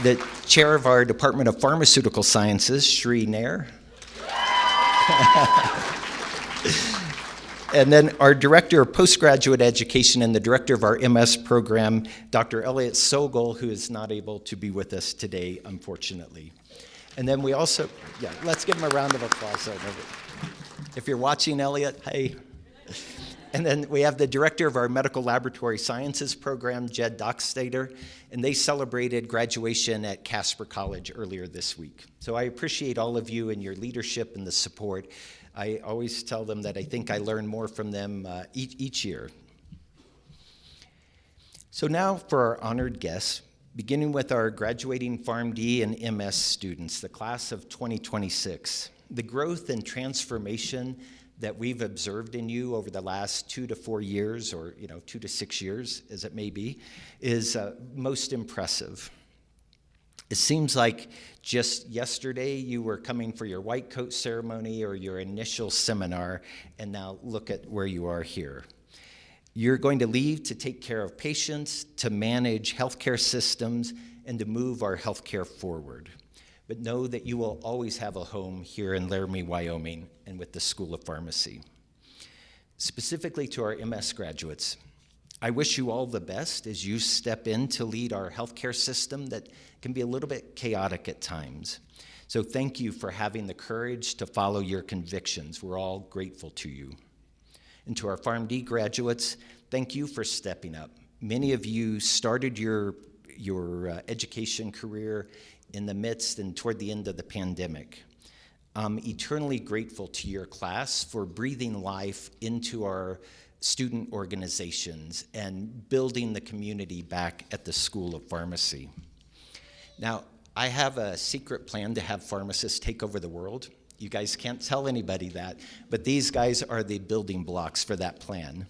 the chair of our Department of Pharmaceutical Sciences, Shri Nair. And then our Director of Postgraduate Education and the Director of our MS program, Dr. Elliot Sogol, who is not able to be with us today, unfortunately. And then we also, let's give him a round of applause. If you're watching, Elliot, hey. And then we have the Director of our Medical Laboratory Sciences program, Jed Dockstader, and they celebrated graduation at Casper College earlier this week. So I appreciate all of you and your leadership and the support. I always tell them that I think I learn more from them each year. So now for our honored guests, beginning with our graduating PharmD and MS students, the class of 2026. The growth and transformation that we've observed in you over the last 2 to 4 years, or 2 to 6 years, as it may be, is most impressive. It seems like just yesterday you were coming for your white coat ceremony or your initial seminar, and now look at where you are here. You're going to leave to take care of patients, to manage healthcare systems, and to move our healthcare forward. But know that you will always have a home here in Laramie, Wyoming, and with the School of Pharmacy. Specifically to our MS graduates, I wish you all the best as you step in to lead our healthcare system that can be a little bit chaotic at times. So thank you for having the courage to follow your convictions. We're all grateful to you. And to our PharmD graduates, thank you for stepping up. Many of you started your education career in the midst and toward the end of the pandemic. I'm eternally grateful to your class for breathing life into our student organizations and building the community back at the School of Pharmacy. Now, I have a secret plan to have pharmacists take over the world. You guys can't tell anybody that, but these guys are the building blocks for that plan.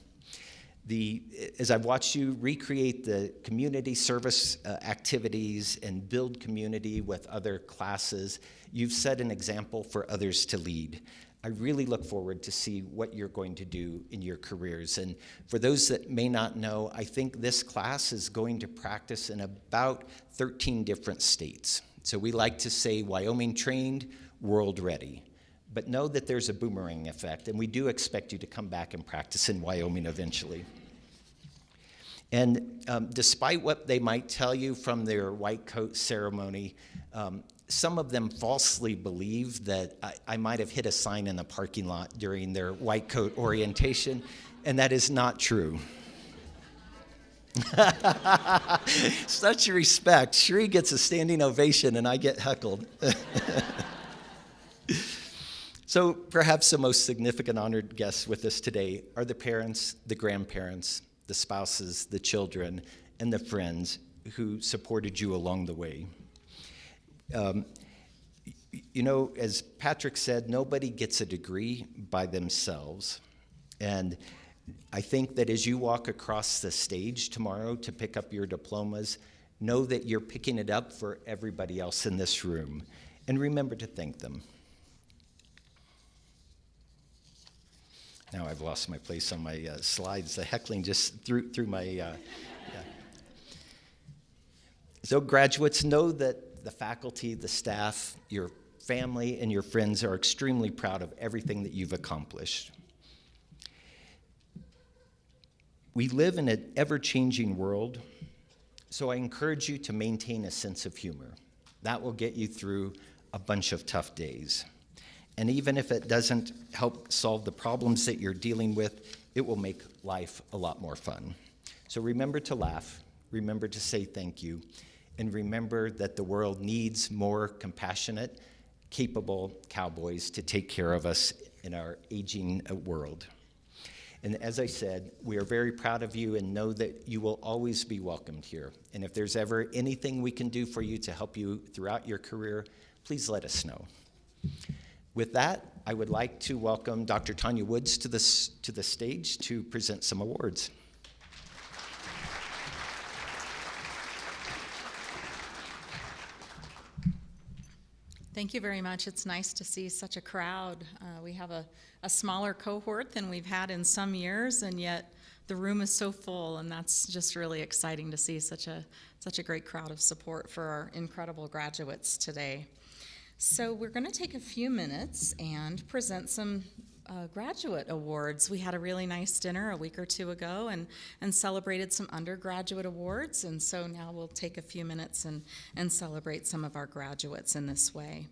As I've watched you recreate the community service activities and build community with other classes, you've set an example for others to lead. I really look forward to see what you're going to do in your careers. And for those that may not know, I think this class is going to practice in about 13 different states. So we like to say Wyoming trained, world ready. But know that there's a boomerang effect, and we do expect you to come back and practice in Wyoming eventually. And despite what they might tell you from their white coat ceremony, some of them falsely believe that I might have hit a sign in the parking lot during their white coat orientation, and that is not true. Such respect. Shri gets a standing ovation, and I get heckled. So perhaps the most significant honored guests with us today are the parents, the grandparents, the spouses, the children, and the friends who supported you along the way. As Patrick said, nobody gets a degree by themselves. And I think that as you walk across the stage tomorrow to pick up your diplomas, know that you're picking it up for everybody else in this room. And remember to thank them. Now I've lost my place on my slides. The heckling just through my... Yeah. So graduates, know that the faculty, the staff, your family, and your friends are extremely proud of everything that you've accomplished. We live in an ever-changing world, so I encourage you to maintain a sense of humor. That will get you through a bunch of tough days. And even if it doesn't help solve the problems that you're dealing with, it will make life a lot more fun. So remember to laugh, remember to say thank you, and remember that the world needs more compassionate, capable cowboys to take care of us in our aging world. And as I said, we are very proud of you and know that you will always be welcomed here. And if there's ever anything we can do for you to help you throughout your career, please let us know. With that, I would like to welcome Dr. Tanya Woods to the stage to present some awards. Thank you very much. It's nice to see such a crowd. We have a smaller cohort than we've had in some years, and yet the room is so full, and that's just really exciting to see such a great crowd of support for our incredible graduates today. So we're going to take a few minutes and present some graduate awards. We had a really nice dinner a week or two ago and celebrated some undergraduate awards, and so now we'll take a few minutes and celebrate some of our graduates in this way.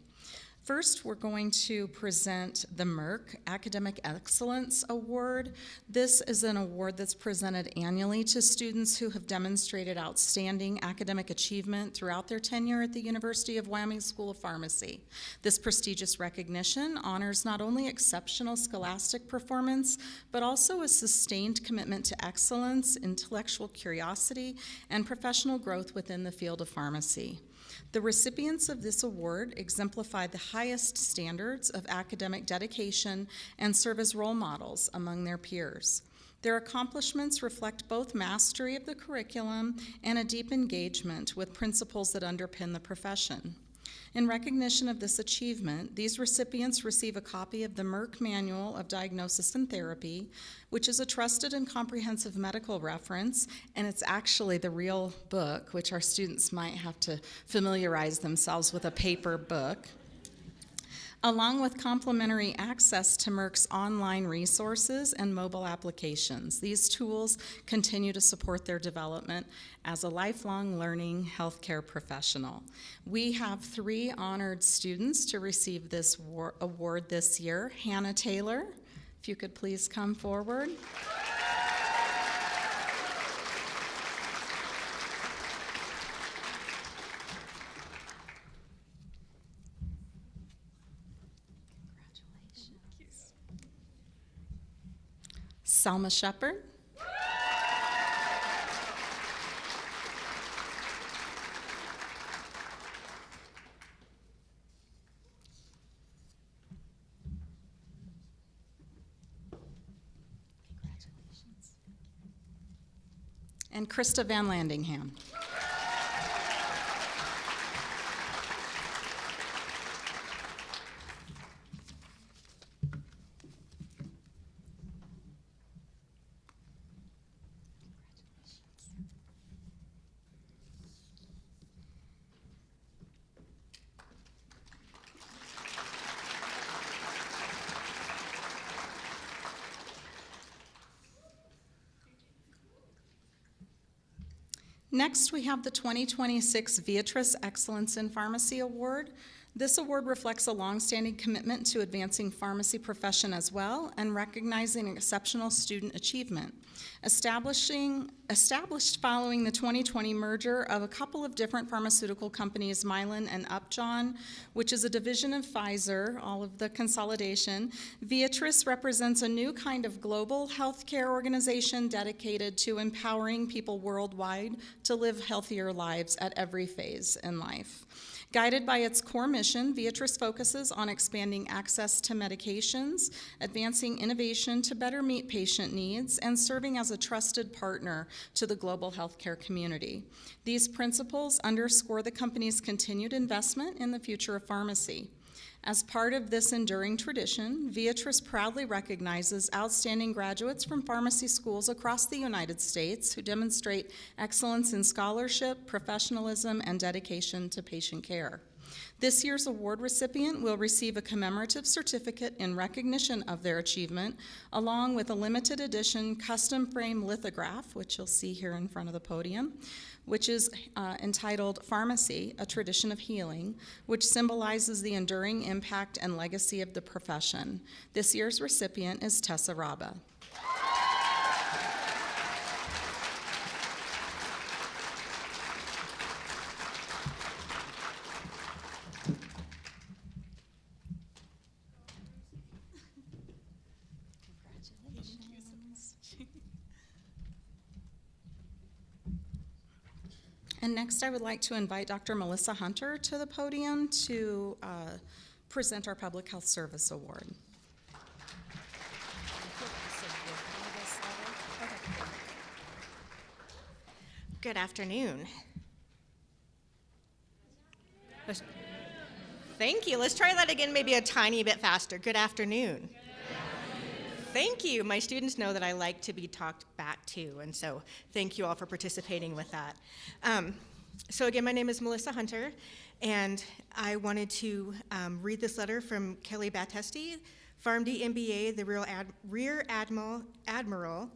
First, we're going to present the Merck Academic Excellence Award. This is an award that's presented annually to students who have demonstrated outstanding academic achievement throughout their tenure at the University of Wyoming School of Pharmacy. This prestigious recognition honors not only exceptional scholastic performance, but also a sustained commitment to excellence, intellectual curiosity, and professional growth within the field of pharmacy. The recipients of this award exemplify the highest standards of academic dedication and serve as role models among their peers. Their accomplishments reflect both mastery of the curriculum and a deep engagement with principles that underpin the profession. In recognition of this achievement, these recipients receive a copy of the Merck Manual of Diagnosis and Therapy, which is a trusted and comprehensive medical reference, and it's actually the real book, which our students might have to familiarize themselves with a paper book, along with complimentary access to Merck's online resources and mobile applications. These tools continue to support their development as a lifelong learning healthcare professional. We have 3 honored students to receive this award this year. Hannah Taylor, if you could please come forward. Selma Shepard. Congratulations. And Krista Van Landingham. Next, we have the 2026 Viatris Excellence in Pharmacy Award. This award reflects a longstanding commitment to advancing pharmacy profession as well and recognizing exceptional student achievement. Established following the 2020 merger of a couple of different pharmaceutical companies, Mylan and Upjohn, which is a division of Pfizer, all of the consolidation, Viatris represents a new kind of global healthcare organization dedicated to empowering people worldwide to live healthier lives at every phase in life. Guided by its core mission, Viatris focuses on expanding access to medications, advancing innovation to better meet patient needs, and serving as a trusted partner to the global healthcare community. These principles underscore the company's continued investment in the future of pharmacy. As part of this enduring tradition, Viatris proudly recognizes outstanding graduates from pharmacy schools across the United States who demonstrate excellence in scholarship, professionalism, and dedication to patient care. This year's award recipient will receive a commemorative certificate in recognition of their achievement, along with a limited edition custom frame lithograph, which you'll see here in front of the podium, which is entitled Pharmacy, A Tradition of Healing, which symbolizes the enduring impact and legacy of the profession. This year's recipient is Tessa Raba. And next, I would like to invite Dr. Melissa Hunter to the podium to present our Public Health Service Award. Good afternoon. Thank you. Let's try that again, maybe a tiny bit faster. Good afternoon. Thank you. My students know that I like to be talked back to, and so thank you all for participating with that. So again, my name is Melissa Hunter, and I wanted to read this letter from Kelly Battesti, PharmD MBA, the Rear Admiral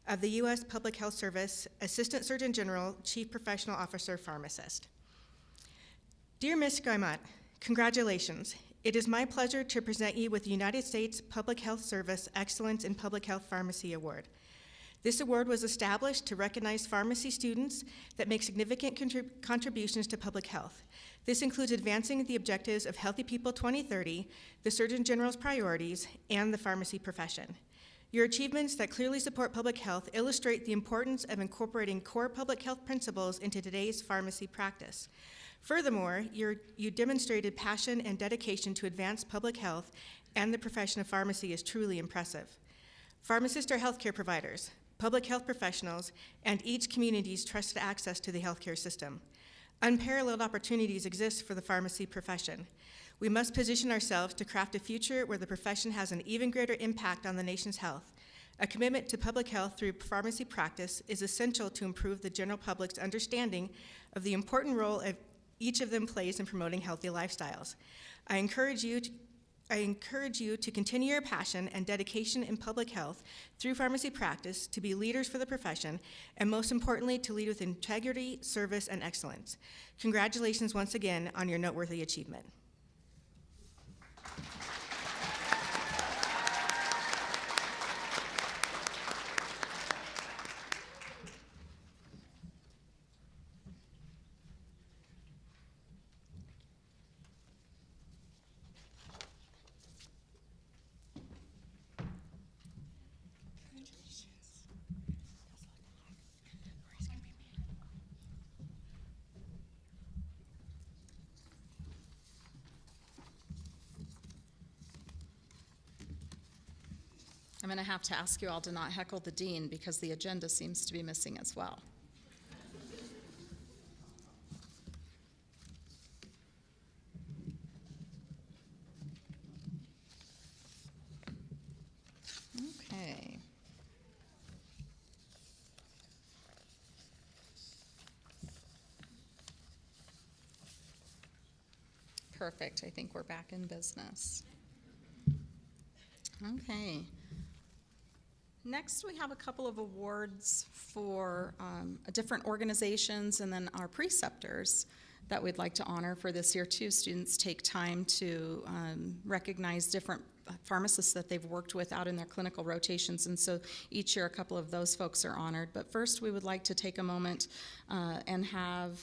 of the U.S. Public Health Service, Assistant Surgeon General, Chief Professional Officer, Pharmacist. Dear Ms. Guimont, congratulations. It is my pleasure to present you with the United States Public Health Service Excellence in Public Health Pharmacy Award. This award was established to recognize pharmacy students that make significant contributions to public health. This includes advancing the objectives of Healthy People 2030, the Surgeon General's priorities, and the pharmacy profession. Your achievements that clearly support public health illustrate the importance of incorporating core public health principles into today's pharmacy practice. Furthermore, you demonstrated passion and dedication to advance public health, and the profession of pharmacy is truly impressive. Pharmacists are healthcare providers, public health professionals, and each community's trusted access to the healthcare system. Unparalleled opportunities exist for the pharmacy profession. We must position ourselves to craft a future where the profession has an even greater impact on the nation's health. A commitment to public health through pharmacy practice is essential to improve the general public's understanding of the important role each of them plays in promoting healthy lifestyles. I encourage you to continue your passion and dedication in public health through pharmacy practice, to be leaders for the profession, and most importantly, to lead with integrity, service, and excellence. Congratulations once again on your noteworthy achievement. I'm going to have to ask you all to not heckle the dean because the agenda seems to be missing as well. Okay. Perfect. I think we're back in business. Okay. Next, we have a couple of awards for different organizations and then our preceptors that we'd like to honor for this year too. Students take time to recognize different pharmacists that they've worked with out in their clinical rotations, and so each year a couple of those folks are honored. But first, we would like to take a moment and have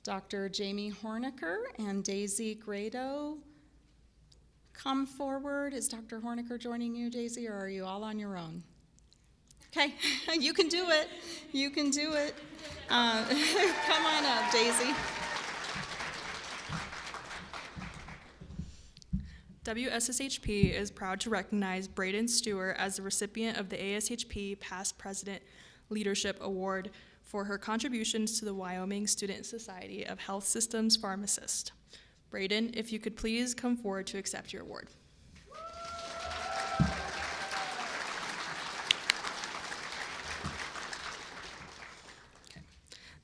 Dr. Jamie Horniker and Daisy Grado come forward. Is Dr. Horniker joining you, Daisy, or are you all on your own? Okay, you can do it. You can do it. Come on up, Daisy. WSSHP is proud to recognize Braden Stewart as the recipient of the ASHP Past President Leadership Award for her contributions to the Wyoming Student Society of Health Systems Pharmacists. Braden, if you could please come forward to accept your award.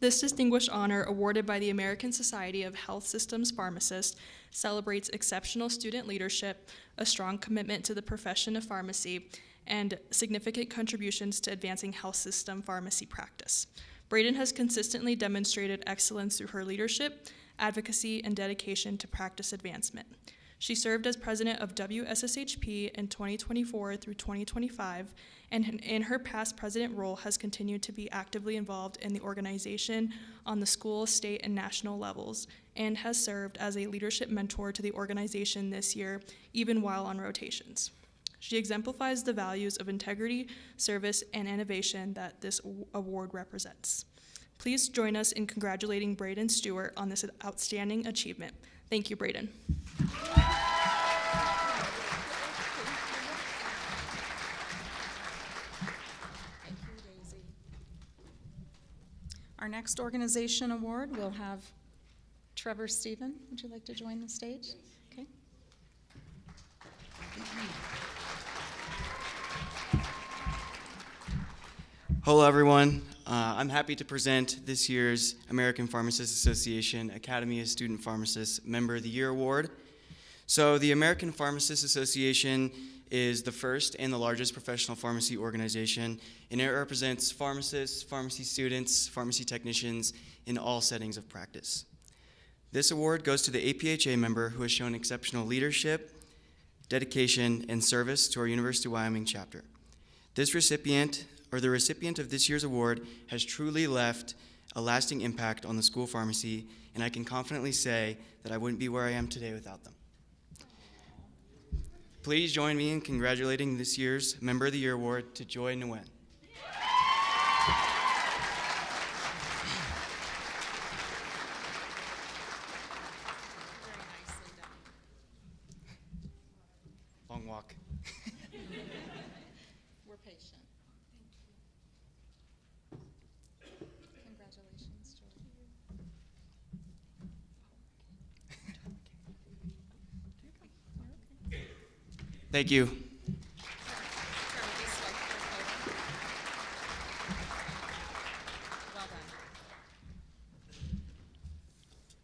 This distinguished honor, awarded by the American Society of Health Systems Pharmacists, celebrates exceptional student leadership, a strong commitment to the profession of pharmacy, and significant contributions to advancing health system pharmacy practice. Braden has consistently demonstrated excellence through her leadership, advocacy, and dedication to practice advancement. She served as president of WSSHP in 2024 through 2025, and in her past president role has continued to be actively involved in the organization on the school, state, and national levels, and has served as a leadership mentor to the organization this year, even while on rotations. She exemplifies the values of integrity, service, and innovation that this award represents. Please join us in congratulating Braden Stewart on this outstanding achievement. Thank you, Braden. Thank you, Daisy. Our next organization award will have Trevor Stephen. Would you like to join the stage? Okay. Hello, everyone. I'm happy to present this year's American Pharmacists Association Academy of Student Pharmacists Member of the Year Award. So the American Pharmacists Association is the first and the largest professional pharmacy organization, and it represents pharmacists, pharmacy students, pharmacy technicians in all settings of practice. This award goes to the APHA member who has shown exceptional leadership, dedication, and service to our University of Wyoming chapter. The recipient of this year's award has truly left a lasting impact on the school pharmacy, and I can confidently say that I wouldn't be where I am today without them. Please join me in congratulating this year's Member of the Year Award to Joy Nguyen. Long walk. We're patient. Congratulations, Joy. Thank you. Well done.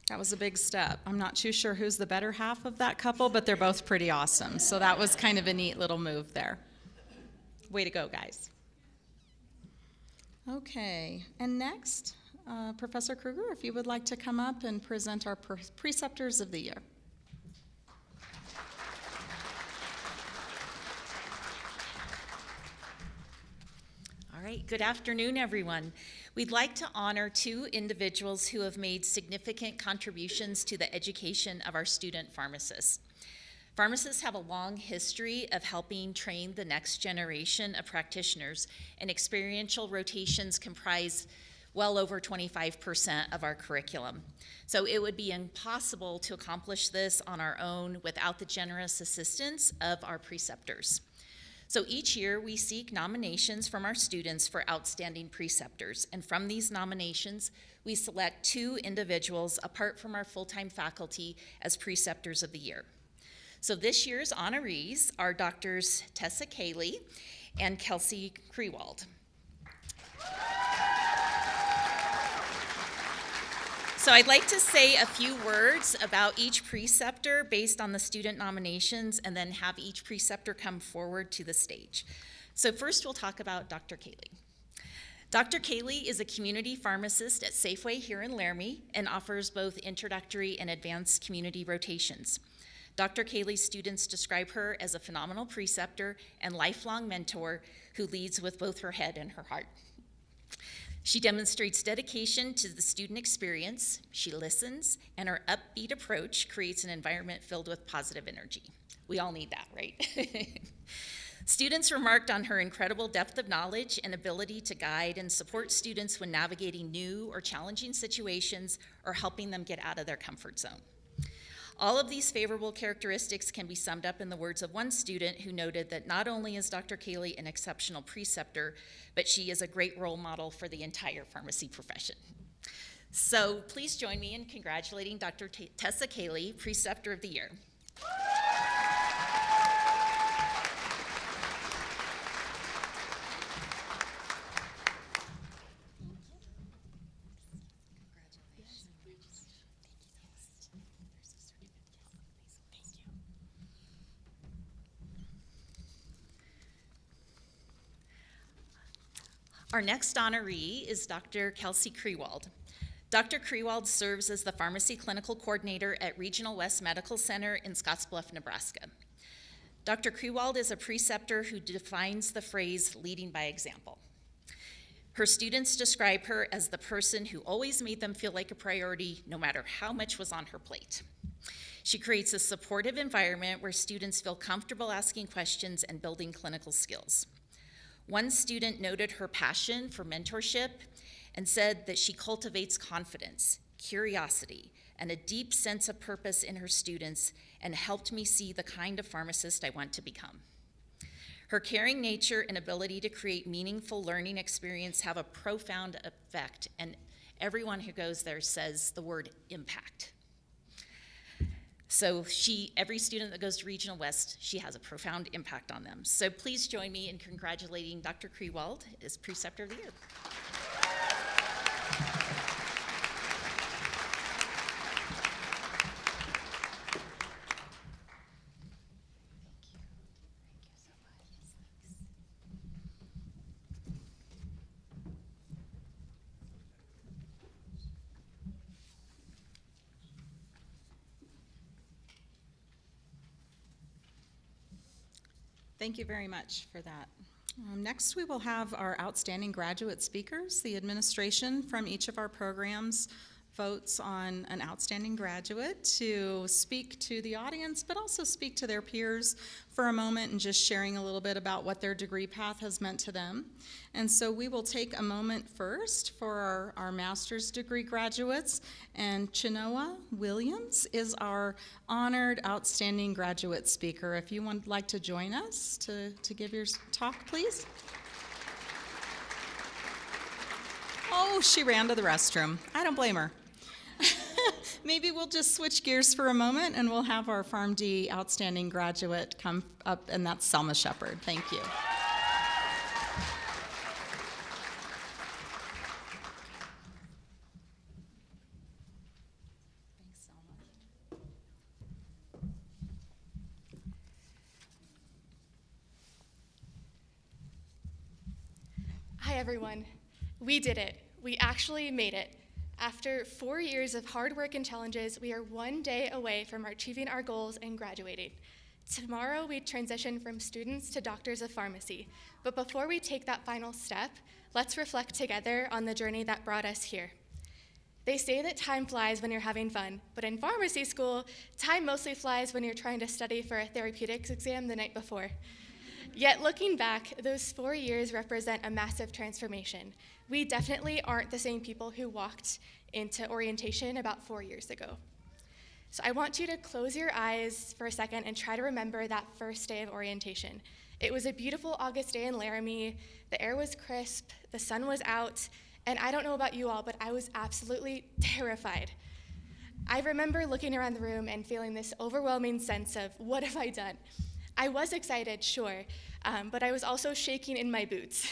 That was a big step. I'm not too sure who's the better half of that couple, but they're both pretty awesome. So that was kind of a neat little move there. Way to go, guys. Okay, and next, Professor Kruger, if you would like to come up and present our preceptors of the year. All right, good afternoon, everyone. We'd like to honor two individuals who have made significant contributions to the education of our student pharmacists. Pharmacists have a long history of helping train the next generation of practitioners, and experiential rotations comprise well over 25% of our curriculum. So it would be impossible to accomplish this on our own without the generous assistance of our preceptors. So each year we seek nominations from our students for outstanding preceptors, and from these nominations we select two individuals apart from our full-time faculty as preceptors of the year. So this year's honorees are Drs. Tessa Cayley and Kelsey Krewald. So I'd like to say a few words about each preceptor based on the student nominations, and then have each preceptor come forward to the stage. So first we'll talk about Dr. Cayley. Dr. Cayley is a community pharmacist at Safeway here in Laramie and offers both introductory and advanced community rotations. Dr. Cayley's students describe her as a phenomenal preceptor and lifelong mentor who leads with both her head and her heart. She demonstrates dedication to the student experience, she listens, and her upbeat approach creates an environment filled with positive energy. We all need that, right? Students remarked on her incredible depth of knowledge and ability to guide and support students when navigating new or challenging situations or helping them get out of their comfort zone. All of these favorable characteristics can be summed up in the words of one student who noted that not only is Dr. Cayley an exceptional preceptor, but she is a great role model for the entire pharmacy profession. So please join me in congratulating Dr. Tessa Cayley, Preceptor of the Year. Our next honoree is Dr. Kelsey Krewald. Dr. Krewald serves as the Pharmacy Clinical Coordinator at Regional West Medical Center in Scottsbluff, Nebraska. Dr. Krewald is a preceptor who defines the phrase leading by example. Her students describe her as the person who always made them feel like a priority no matter how much was on her plate. She creates a supportive environment where students feel comfortable asking questions and building clinical skills. One student noted her passion for mentorship and said that she cultivates confidence, curiosity, and a deep sense of purpose in her students, and helped me see the kind of pharmacist I want to become. Her caring nature and ability to create meaningful learning experience have a profound effect, and everyone who goes there says the word impact. So every student that goes to Regional West, she has a profound impact on them. So please join me in congratulating Dr. Krewald as Preceptor of the Year. Thank you very much for that. Next, we will have our outstanding graduate speakers. The administration from each of our programs votes on an outstanding graduate to speak to the audience, but also speak to their peers for a moment and just sharing a little bit about what their degree path has meant to them. And so we will take a moment first for our master's degree graduates, and Chinoa Williams is our honored outstanding graduate speaker. If you would like to join us to give your talk, please. Oh, she ran to the restroom. I don't blame her. Maybe we'll just switch gears for a moment and we'll have our PharmD outstanding graduate come up, and that's Selma Shepard. Thank you. Thanks, Selma. Hi, everyone. We did it. We actually made it. After 4 years of hard work and challenges, we are one day away from achieving our goals and graduating. Tomorrow, we transition from students to doctors of pharmacy. But before we take that final step, let's reflect together on the journey that brought us here. They say that time flies when you're having fun, but in pharmacy school, time mostly flies when you're trying to study for a therapeutics exam the night before. Yet looking back, those 4 years represent a massive transformation. We definitely aren't the same people who walked into orientation about 4 years ago. So I want you to close your eyes for a second and try to remember that first day of orientation. It was a beautiful August day in Laramie. The air was crisp, the sun was out, and I don't know about you all, but I was absolutely terrified. I remember looking around the room and feeling this overwhelming sense of, what have I done? I was excited, sure, but I was also shaking in my boots.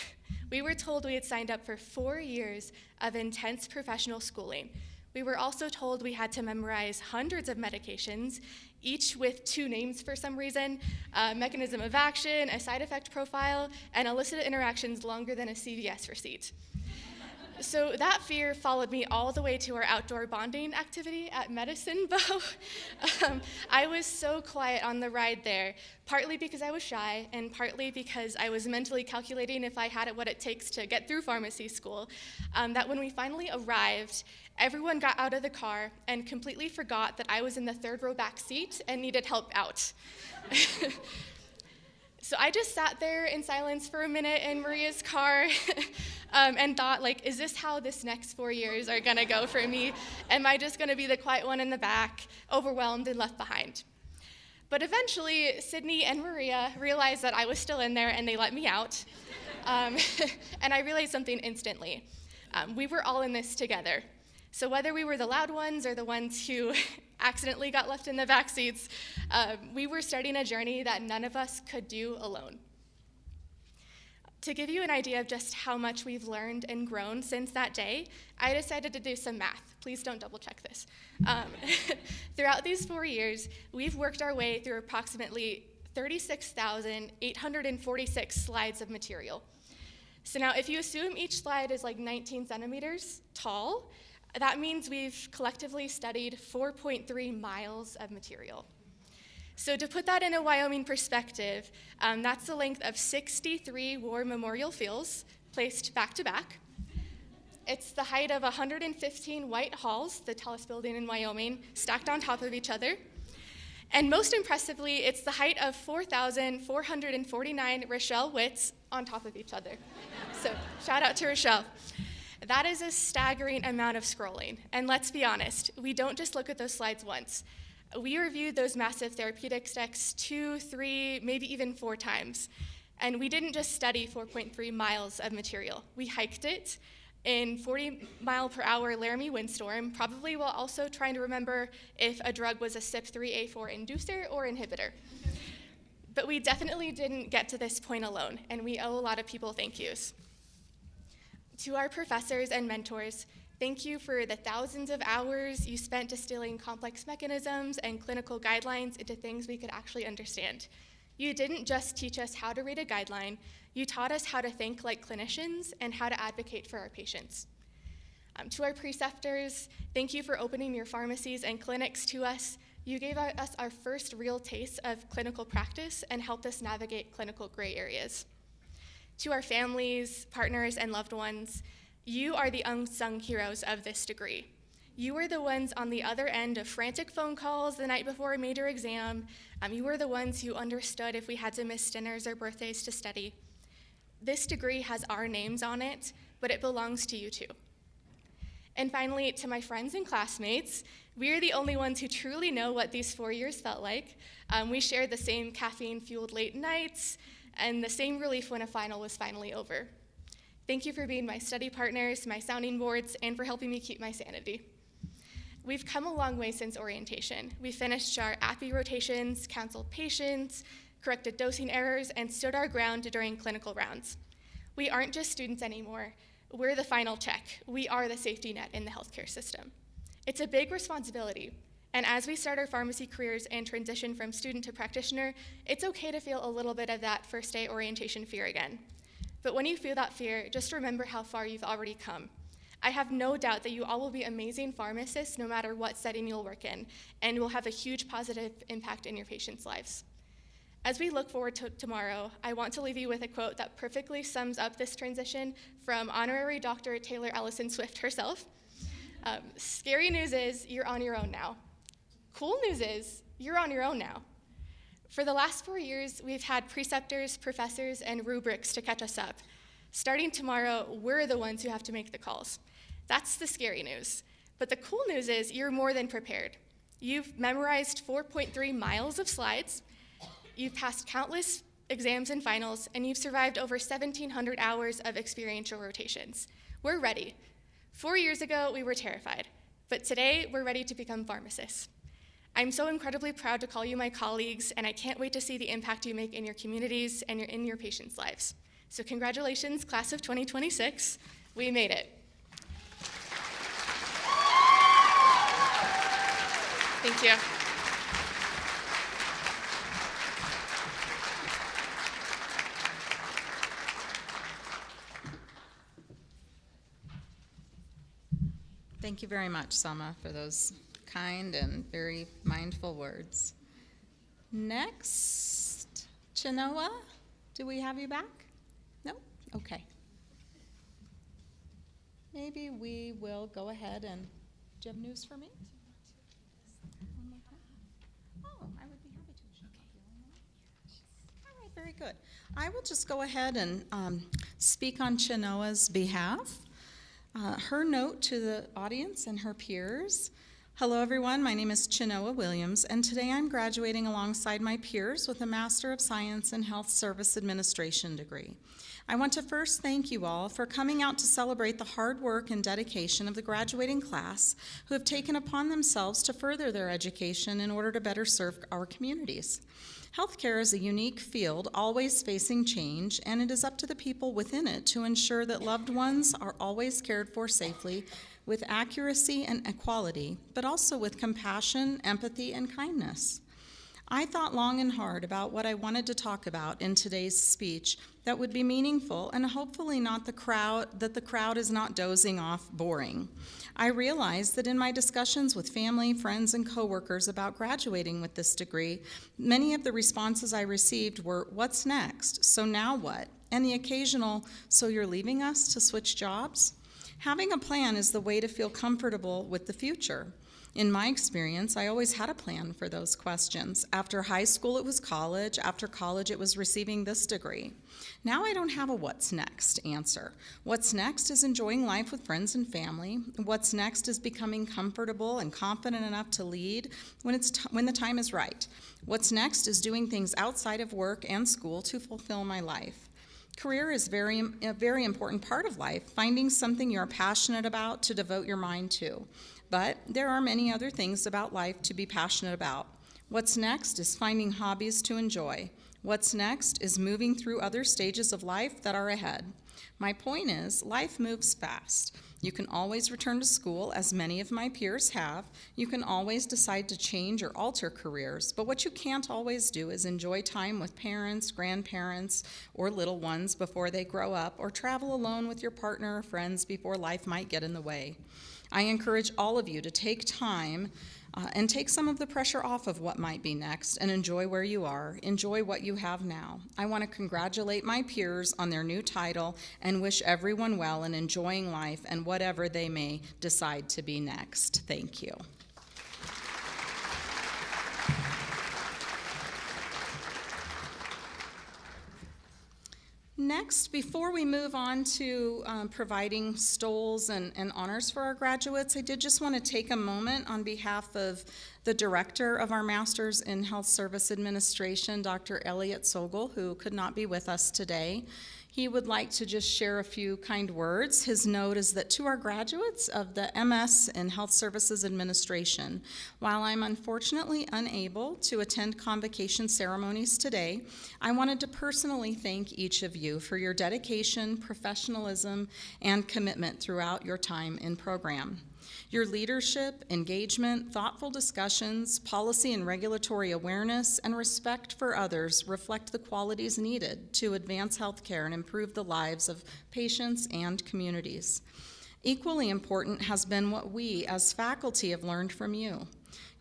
We were told we had signed up for 4 years of intense professional schooling. We were also told we had to memorize hundreds of medications, each with 2 names for some reason, a mechanism of action, a side effect profile, and elicited interactions longer than a CVS receipt. So that fear followed me all the way to our outdoor bonding activity at Medicine Bow. I was so quiet on the ride there, partly because I was shy and partly because I was mentally calculating if I had it what it takes to get through pharmacy school, that when we finally arrived, everyone got out of the car and completely forgot that I was in the 3rd row back seat and needed help out. So I just sat there in silence for a minute in Maria's car and thought, like, is this how this next 4 years are gonna go for me? Am I just gonna be the quiet one in the back, overwhelmed and left behind? But eventually, Sydney and Maria realized that I was still in there and they let me out. And I realized something instantly. We were all in this together. So whether we were the loud ones or the ones who accidentally got left in the back seats, we were starting a journey that none of us could do alone. To give you an idea of just how much we've learned and grown since that day, I decided to do some math. Please don't double check this. Throughout these 4 years, we've worked our way through approximately 36,846 slides of material. So now if you assume each slide is like 19 centimeters tall, that means we've collectively studied 4.3 miles of material. So to put that in a Wyoming perspective, that's the length of 63 war memorial fields placed back to back. It's the height of 115 White Halls, the tallest building in Wyoming, stacked on top of each other. And most impressively, it's the height of 4,449 Rochelle Witts on top of each other. So shout out to Rochelle. That is a staggering amount of scrolling. And let's be honest, we don't just look at those slides once. We reviewed those massive therapeutics decks 2, 3, maybe even 4 times. And we didn't just study 4.3 miles of material. We hiked it, in 40-mile-per-hour Laramie windstorm, probably while also trying to remember if a drug was a CYP3A4 inducer or inhibitor. But we definitely didn't get to this point alone, and we owe a lot of people thank yous. To our professors and mentors, thank you for the thousands of hours you spent distilling complex mechanisms and clinical guidelines into things we could actually understand. You didn't just teach us how to read a guideline, you taught us how to think like clinicians and how to advocate for our patients. To our preceptors, thank you for opening your pharmacies and clinics to us. You gave us our first real taste of clinical practice and helped us navigate clinical gray areas. To our families, partners, and loved ones, you are the unsung heroes of this degree. You were the ones on the other end of frantic phone calls the night before a major exam. You were the ones who understood if we had to miss dinners or birthdays to study. This degree has our names on it, but it belongs to you too. And finally, to my friends and classmates, we are the only ones who truly know what these 4 years felt like. We shared the same caffeine-fueled late nights and the same relief when a final was finally over. Thank you for being my study partners, my sounding boards, and for helping me keep my sanity. We've come a long way since orientation. We finished our API rotations, counseled patients, corrected dosing errors, and stood our ground during clinical rounds. We aren't just students anymore. We're the final check. We are the safety net in the healthcare system. It's a big responsibility, and as we start our pharmacy careers and transition from student to practitioner, it's okay to feel a little bit of that first day orientation fear again. But when you feel that fear, just remember how far you've already come. I have no doubt that you all will be amazing pharmacists no matter what setting you'll work in, and will have a huge positive impact in your patients' lives. As we look forward to tomorrow, I want to leave you with a quote that perfectly sums up this transition from honorary Dr. Taylor Allison Swift herself. Scary news is you're on your own now. Cool news is you're on your own now. For the last 4 years, we've had preceptors, professors, and rubrics to catch us up. Starting tomorrow, we're the ones who have to make the calls. That's the scary news. But the cool news is you're more than prepared. You've memorized 4.3 miles of slides, you've passed countless exams and finals, and you've survived over 1,700 hours of experiential rotations. We're ready. 4 years ago, we were terrified, but today, we're ready to become pharmacists. I'm so incredibly proud to call you my colleagues, and I can't wait to see the impact you make in your communities and in your patients' lives. So congratulations, class of 2026. We made it. Thank you. Thank you very much, Selma, for those kind and very mindful words. Next, Chinoa, do we have you back? No? Okay. Maybe we will go ahead and, do you have news for me? One more time? Oh, I would be happy to. All right, very good. I will just go ahead and speak on Chinoa's behalf. Her note to the audience and her peers. Hello everyone, my name is Chinoa Williams, and today I'm graduating alongside my peers with a Master of Science in Health Service Administration degree. I want to first thank you all for coming out to celebrate the hard work and dedication of the graduating class who have taken upon themselves to further their education in order to better serve our communities. Healthcare is a unique field, always facing change, and it is up to the people within it to ensure that loved ones are always cared for safely with accuracy and equality, but also with compassion, empathy, and kindness. I thought long and hard about what I wanted to talk about in today's speech that would be meaningful and hopefully not the crowd is not dozing off boring. I realized that in my discussions with family, friends, and coworkers about graduating with this degree, many of the responses I received were, "What's next? So now what?" And the occasional, "So you're leaving us to switch jobs?" Having a plan is the way to feel comfortable with the future. In my experience, I always had a plan for those questions. After high school, it was college. After college, it was receiving this degree. Now I don't have a what's next answer. What's next is enjoying life with friends and family. What's next is becoming comfortable and confident enough to lead when the time is right. What's next is doing things outside of work and school to fulfill my life. Career is a very important part of life, finding something you're passionate about to devote your mind to. But there are many other things about life to be passionate about. What's next is finding hobbies to enjoy. What's next is moving through other stages of life that are ahead. My point is, life moves fast. You can always return to school, as many of my peers have. You can always decide to change or alter careers, but what you can't always do is enjoy time with parents, grandparents, or little ones before they grow up, or travel alone with your partner or friends before life might get in the way. I encourage all of you to take time and take some of the pressure off of what might be next and enjoy where you are. Enjoy what you have now. I want to congratulate my peers on their new title and wish everyone well in enjoying life and whatever they may decide to be next. Thank you. Next, before we move on to providing stoles and honors for our graduates, I did just want to take a moment on behalf of the director of our Master's in Health Service Administration, Dr. Elliot Sogel, who could not be with us today. He would like to just share a few kind words. His note is that to our graduates of the MS in Health Services Administration, while I'm unfortunately unable to attend convocation ceremonies today, I wanted to personally thank each of you for your dedication, professionalism, and commitment throughout your time in program. Your leadership, engagement, thoughtful discussions, policy and regulatory awareness, and respect for others reflect the qualities needed to advance healthcare and improve the lives of patients and communities. Equally important has been what we as faculty have learned from you.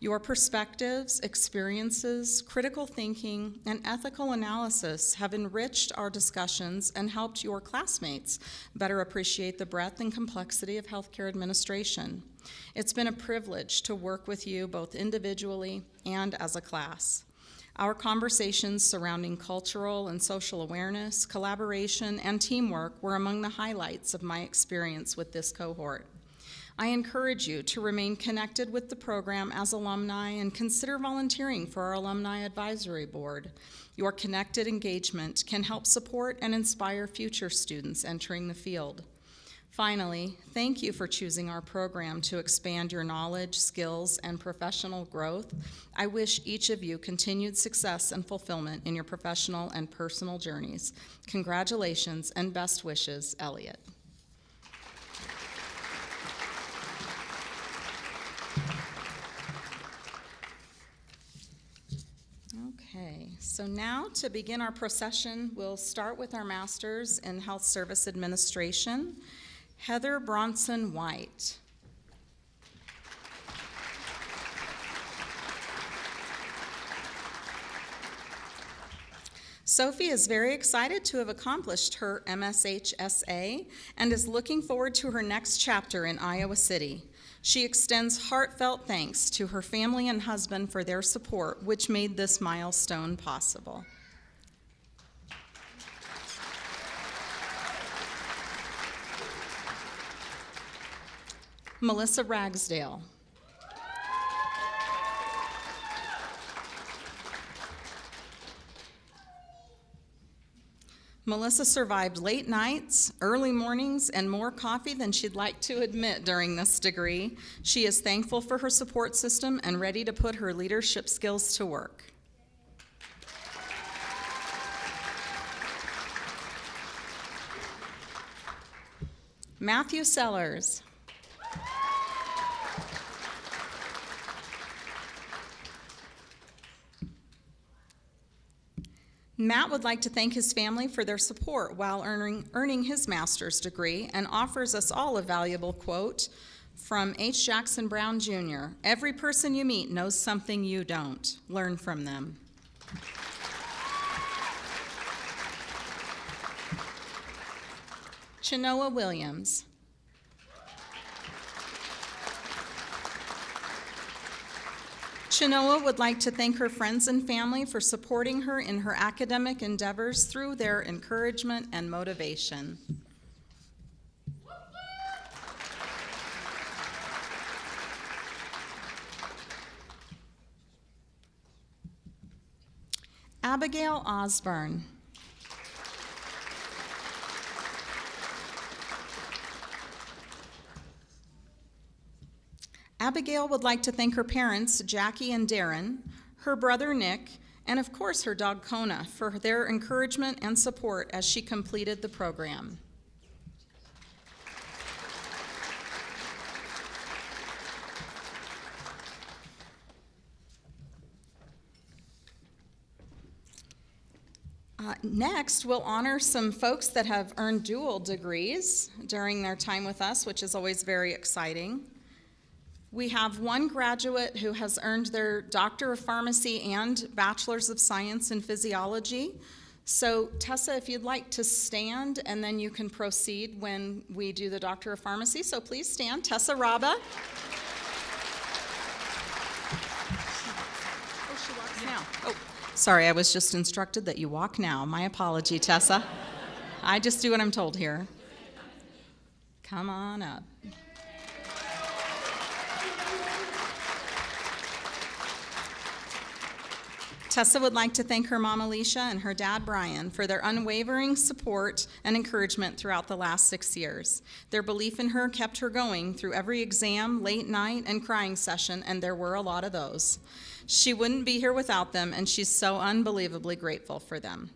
Your perspectives, experiences, critical thinking, and ethical analysis have enriched our discussions and helped your classmates better appreciate the breadth and complexity of healthcare administration. It's been a privilege to work with you both individually and as a class. Our conversations surrounding cultural and social awareness, collaboration, and teamwork were among the highlights of my experience with this cohort. I encourage you to remain connected with the program as alumni and consider volunteering for our Alumni Advisory Board. Your connected engagement can help support and inspire future students entering the field. Finally, thank you for choosing our program to expand your knowledge, skills, and professional growth. I wish each of you continued success and fulfillment in your professional and personal journeys. Congratulations and best wishes, Elliot. Okay, so now to begin our procession, we'll start with our Masters in Health Service Administration, Heather Bronson White. Sophie is very excited to have accomplished her MSHSA and is looking forward to her next chapter in Iowa City. She extends heartfelt thanks to her family and husband for their support, which made this milestone possible. Melissa Ragsdale. Melissa survived late nights, early mornings, and more coffee than she'd like to admit during this degree. She is thankful for her support system and ready to put her leadership skills to work. Matthew Sellers. Matt would like to thank his family for their support while earning his master's degree and offers us all a valuable quote from H. Jackson Brown Jr. "Every person you meet knows something you don't. Learn from them." Chenoa Williams. Chenoa would like to thank her friends and family for supporting her in her academic endeavors through their encouragement and motivation. Abigail Osborne. Abigail would like to thank her parents, Jackie and Darren, her brother Nick, and of course her dog Kona for their encouragement and support as she completed the program. Next, we'll honor some folks that have earned dual degrees during their time with us, which is always very exciting. We have one graduate who has earned their Doctor of Pharmacy and Bachelor's of Science in Physiology. So Tessa, if you'd like to stand, and then you can proceed when we do the Doctor of Pharmacy. So please stand. Tessa Raba. Oh, she walks now. Oh, sorry, I was just instructed that you walk now. My apology, Tessa. I just do what I'm told here. Come on up. Tessa would like to thank her mom, Alicia, and her dad, Brian, for their unwavering support and encouragement throughout the last 6 years. Their belief in her kept her going through every exam, late night, and crying session, and there were a lot of those. She wouldn't be here without them, and she's so unbelievably grateful for them.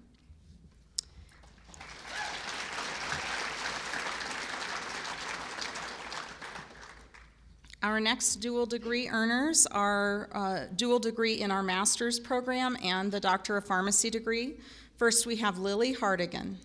Our next dual degree earners are dual degree in our master's program and the Doctor of Pharmacy degree. First, we have Lily Hardigan.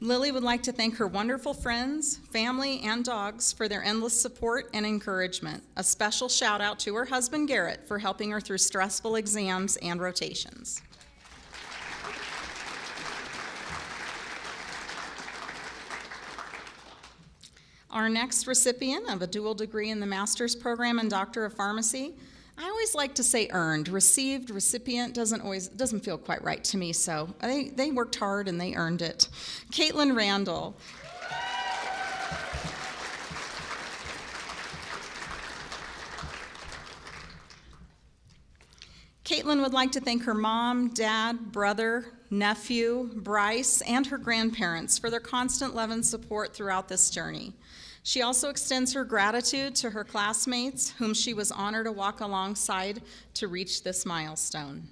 Lily would like to thank her wonderful friends, family, and dogs for their endless support and encouragement. A special shout out to her husband, Garrett, for helping her through stressful exams and rotations. Our next recipient of a dual degree in the master's program and Doctor of Pharmacy, I always like to say earned. Received, recipient doesn't feel quite right to me, so they worked hard and they earned it. Caitlin Randall. Caitlin would like to thank her mom, dad, brother, nephew, Bryce, and her grandparents for their constant love and support throughout this journey. She also extends her gratitude to her classmates, whom she was honored to walk alongside to reach this milestone.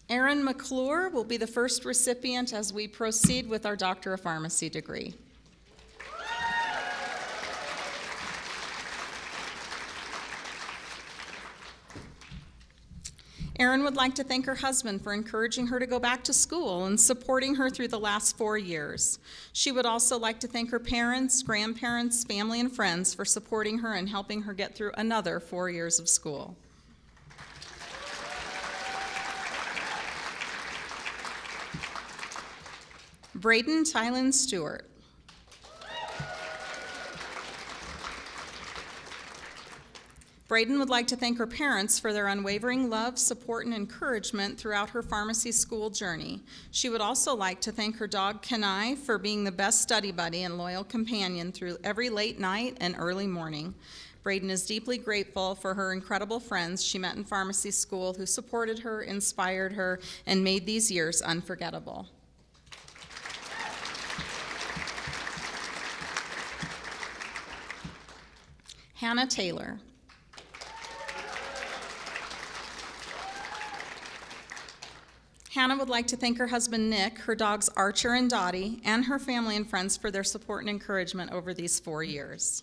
Erin McClure will be the first recipient as we proceed with our Doctor of Pharmacy degree. Erin would like to thank her husband for encouraging her to go back to school and supporting her through the last 4 years. She would also like to thank her parents, grandparents, family, and friends for supporting her and helping her get through another 4 years of school. Braden Tylen Stewart. Braden would like to thank her parents for their unwavering love, support, and encouragement throughout her pharmacy school journey. She would also like to thank her dog, Kenai, for being the best study buddy and loyal companion through every late night and early morning. Braden is deeply grateful for her incredible friends she met in pharmacy school who supported her, inspired her, and made these years unforgettable. Hannah Taylor. Hannah would like to thank her husband, Nick, her dogs, Archer and Dottie, and her family and friends for their support and encouragement over these 4 years.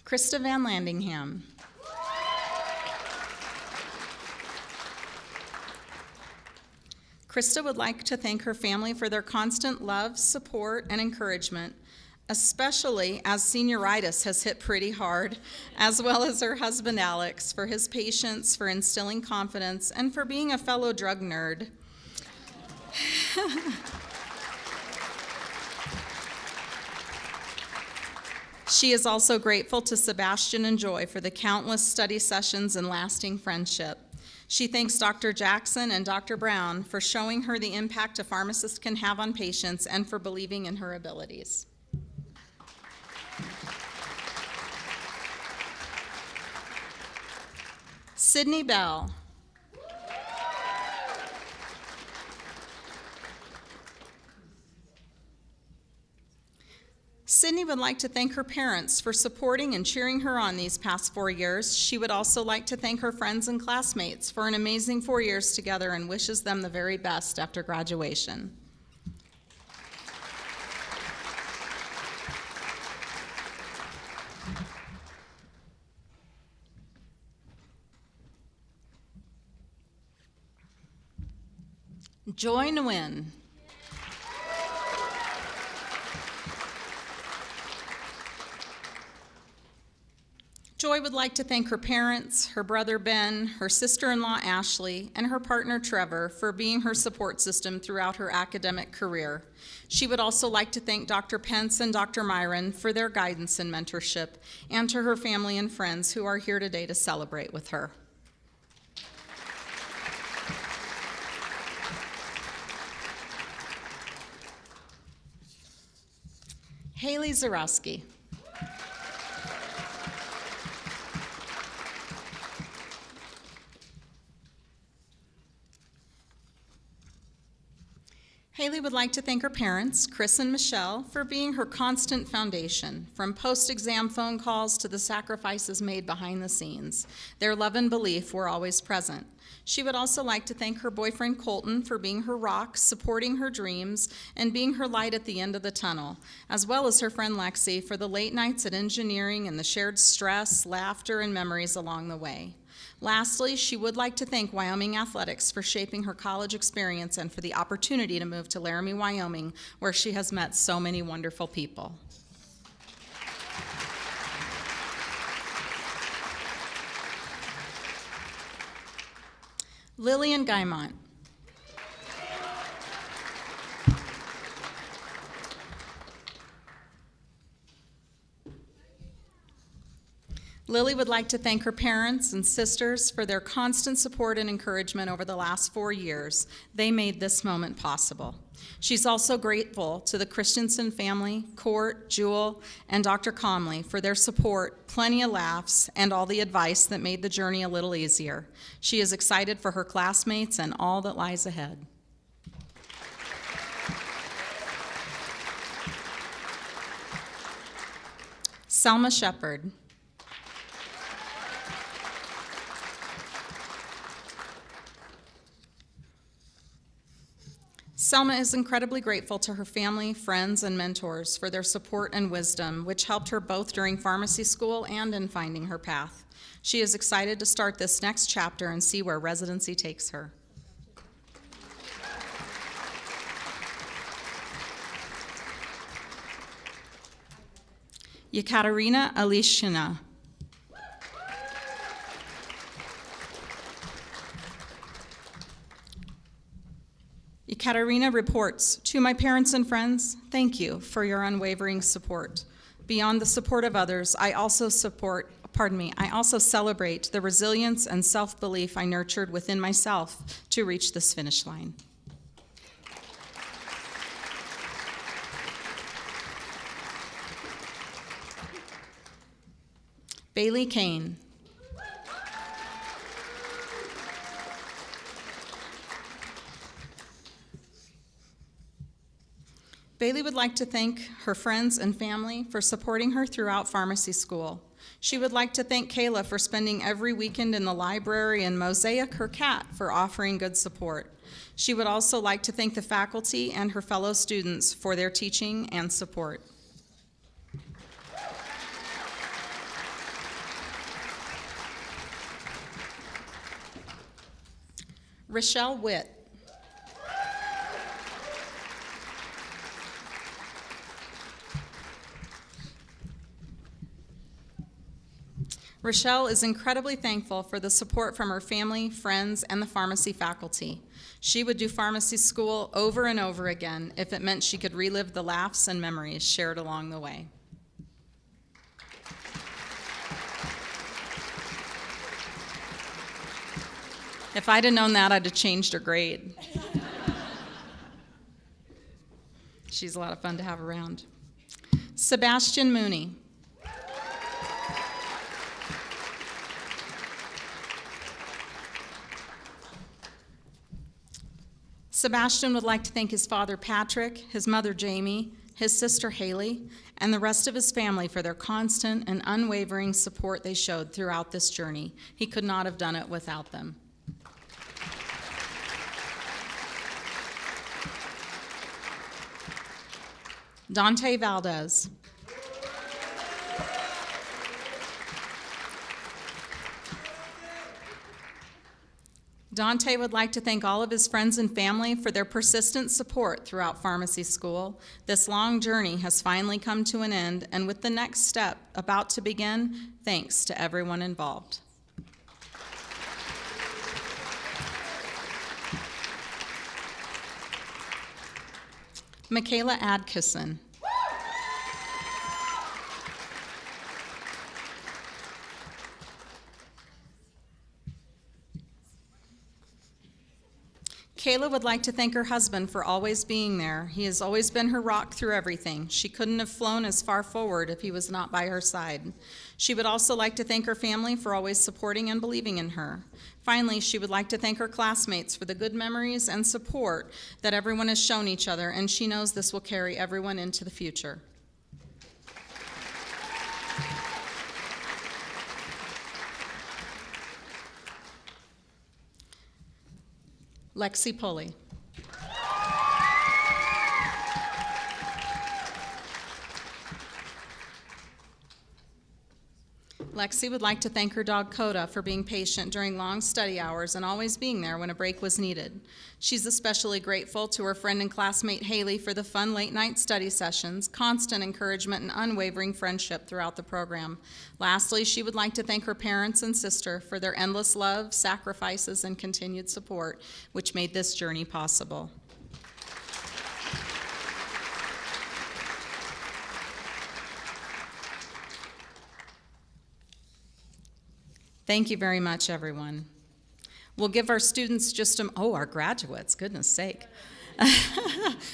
Krista Van Landingham. Krista would like to thank her family for their constant love, support, and encouragement, especially as senioritis has hit pretty hard, as well as her husband, Alex, for his patience, for instilling confidence, and for being a fellow drug nerd. She is also grateful to Sebastian and Joy for the countless study sessions and lasting friendship. She thanks Dr. Jackson and Dr. Brown for showing her the impact a pharmacist can have on patients and for believing in her abilities. Sydney Bell. Sydney would like to thank her parents for supporting and cheering her on these past 4 years. She would also like to thank her friends and classmates for an amazing 4 years together and wishes them the very best after graduation. Joy Nguyen. Joy would like to thank her parents, her brother Ben, her sister-in-law Ashley, and her partner Trevor for being her support system throughout her academic career. She would also like to thank Dr. Pence and Dr. Myron for their guidance and mentorship, and to her family and friends who are here today to celebrate with her. Haley Zarowski. Haley would like to thank her parents, Chris and Michelle, for being her constant foundation, from post-exam phone calls to the sacrifices made behind the scenes. Their love and belief were always present. She would also like to thank her boyfriend, Colton, for being her rock, supporting her dreams, and being her light at the end of the tunnel, as well as her friend Lexi for the late nights at engineering and the shared stress, laughter, and memories along the way. Lastly, she would like to thank Wyoming Athletics for shaping her college experience and for the opportunity to move to Laramie, Wyoming, where she has met so many wonderful people. Lillian Guymont. Lily would like to thank her parents and sisters for their constant support and encouragement over the last 4 years. They made this moment possible. She's also grateful to the Christensen family, Court, Jewel, and Dr. Comley for their support, plenty of laughs, and all the advice that made the journey a little easier. She is excited for her classmates and all that lies ahead. Selma Shepard. Selma is incredibly grateful to her family, friends, and mentors for their support and wisdom, which helped her both during pharmacy school and in finding her path. She is excited to start this next chapter and see where residency takes her. Yekaterina Alishina. Yekaterina reports, "To my parents and friends, thank you for your unwavering support. Beyond the support of others, I also celebrate the resilience and self-belief I nurtured within myself to reach this finish line." Bailey Kane. Bailey would like to thank her friends and family for supporting her throughout pharmacy school. She would like to thank Kayla for spending every weekend in the library and Mosaic, her cat, for offering good support. She would also like to thank the faculty and her fellow students for their teaching and support. Rochelle Witt. Rochelle is incredibly thankful for the support from her family, friends, and the pharmacy faculty. She would do pharmacy school over and over again if it meant she could relive the laughs and memories shared along the way. If I'd have known that, I'd have changed her grade. She's a lot of fun to have around. Sebastian Mooney. Sebastian would like to thank his father Patrick, his mother Jamie, his sister Haley, and the rest of his family for their constant and unwavering support they showed throughout this journey. He could not have done it without them. Dante Valdez. Dante would like to thank all of his friends and family for their persistent support throughout pharmacy school. This long journey has finally come to an end, and with the next step about to begin, thanks to everyone involved. Michaela Adkisson. Kayla would like to thank her husband for always being there. He has always been her rock through everything. She couldn't have flown as far forward if he was not by her side. She would also like to thank her family for always supporting and believing in her. Finally, she would like to thank her classmates for the good memories and support that everyone has shown each other, and she knows this will carry everyone into the future. Lexi Pulley. Lexi would like to thank her dog Coda for being patient during long study hours and always being there when a break was needed. She's especially grateful to her friend and classmate Haley for the fun late-night study sessions, constant encouragement, and unwavering friendship throughout the program. Lastly, she would like to thank her parents and sister for their endless love, sacrifices, and continued support, which made this journey possible. Thank you very much, everyone. We'll give our students our graduates, goodness sake.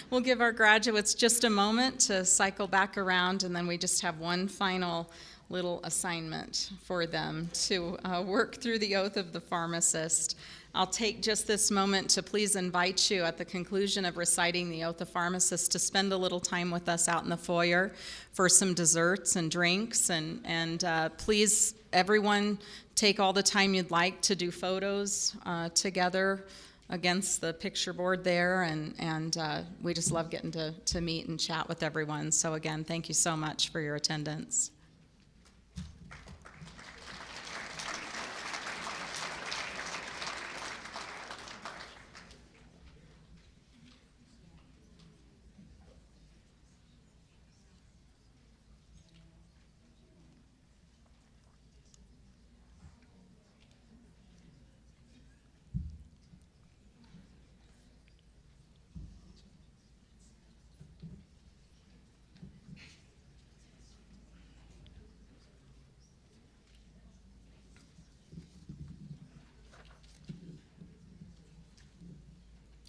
We'll give our graduates just a moment to cycle back around, and then we just have one final little assignment for them to work through the oath of the pharmacist. I'll take just this moment to please invite you at the conclusion of reciting the oath of pharmacist to spend a little time with us out in the foyer for some desserts and drinks, and please, everyone, take all the time you'd like to do photos together against the picture board there, and we just love getting to meet and chat with everyone. So again, thank you so much for your attendance.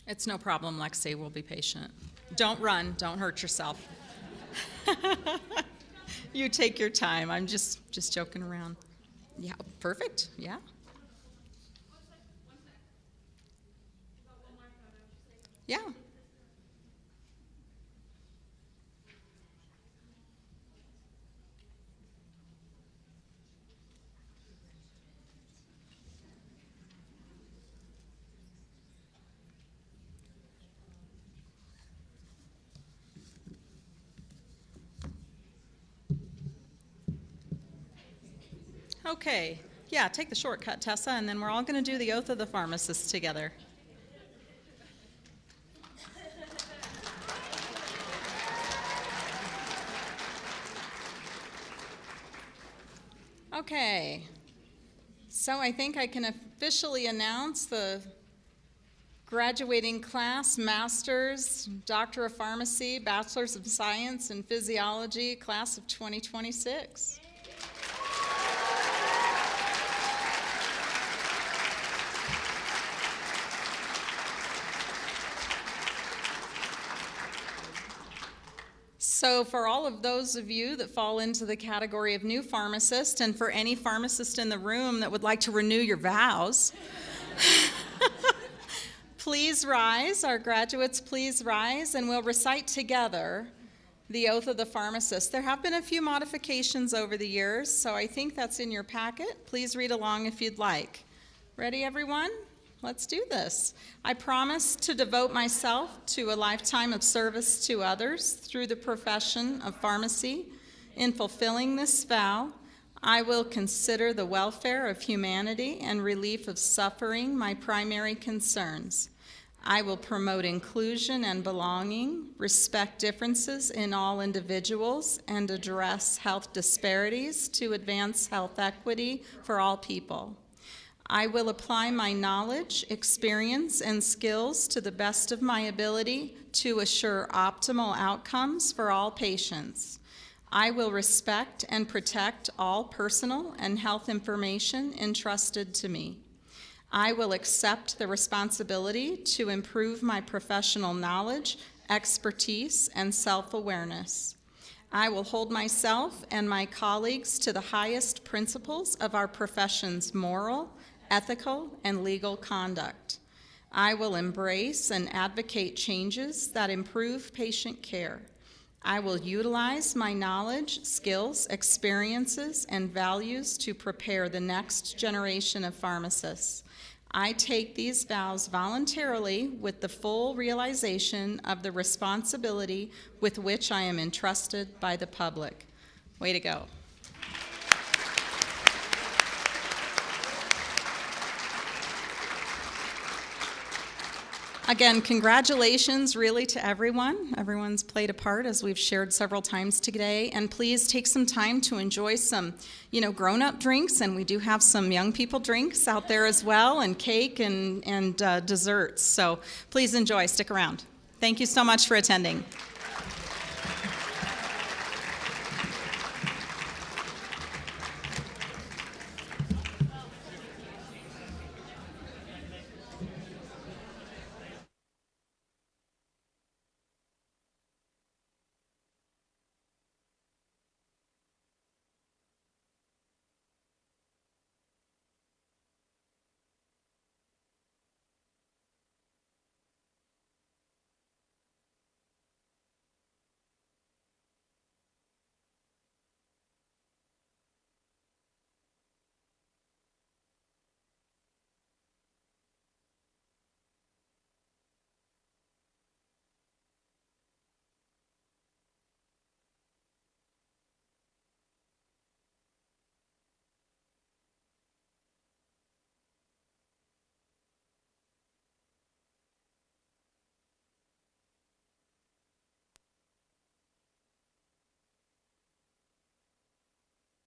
It's no problem, Lexi. We'll be patient. Don't run. Don't hurt yourself. You take your time. I'm just joking around. Yeah, perfect. Yeah. Yeah. Okay, yeah, take the shortcut, Tessa, and then we're all going to do the oath of the pharmacist together. Okay, so I think I can officially announce the graduating class, Master's, Doctor of Pharmacy, Bachelor's of Science in Physiology, class of 2026. So for all of those of you that fall into the category of new pharmacist, and for any pharmacist in the room that would like to renew your vows, please rise. Our graduates, please rise, and we'll recite together the oath of the pharmacist. There have been a few modifications over the years, so I think that's in your packet. Please read along if you'd like. Ready, everyone? Let's do this. I promise to devote myself to a lifetime of service to others through the profession of pharmacy. In fulfilling this vow, I will consider the welfare of humanity and relief of suffering my primary concerns. I will promote inclusion and belonging, respect differences in all individuals, and address health disparities to advance health equity for all people. I will apply my knowledge, experience, and skills to the best of my ability to assure optimal outcomes for all patients. I will respect and protect all personal and health information entrusted to me. I will accept the responsibility to improve my professional knowledge, expertise, and self-awareness. I will hold myself and my colleagues to the highest principles of our profession's moral, ethical, and legal conduct. I will embrace and advocate changes that improve patient care. I will utilize my knowledge, skills, experiences, and values to prepare the next generation of pharmacists. I take these vows voluntarily with the full realization of the responsibility with which I am entrusted by the public. Way to go. Again, congratulations really to everyone. Everyone's played a part, as we've shared several times today. And please take some time to enjoy some, grown-up drinks. And we do have some young people drinks out there as well, and cake and desserts. So please enjoy. Stick around. Thank you so much for attending.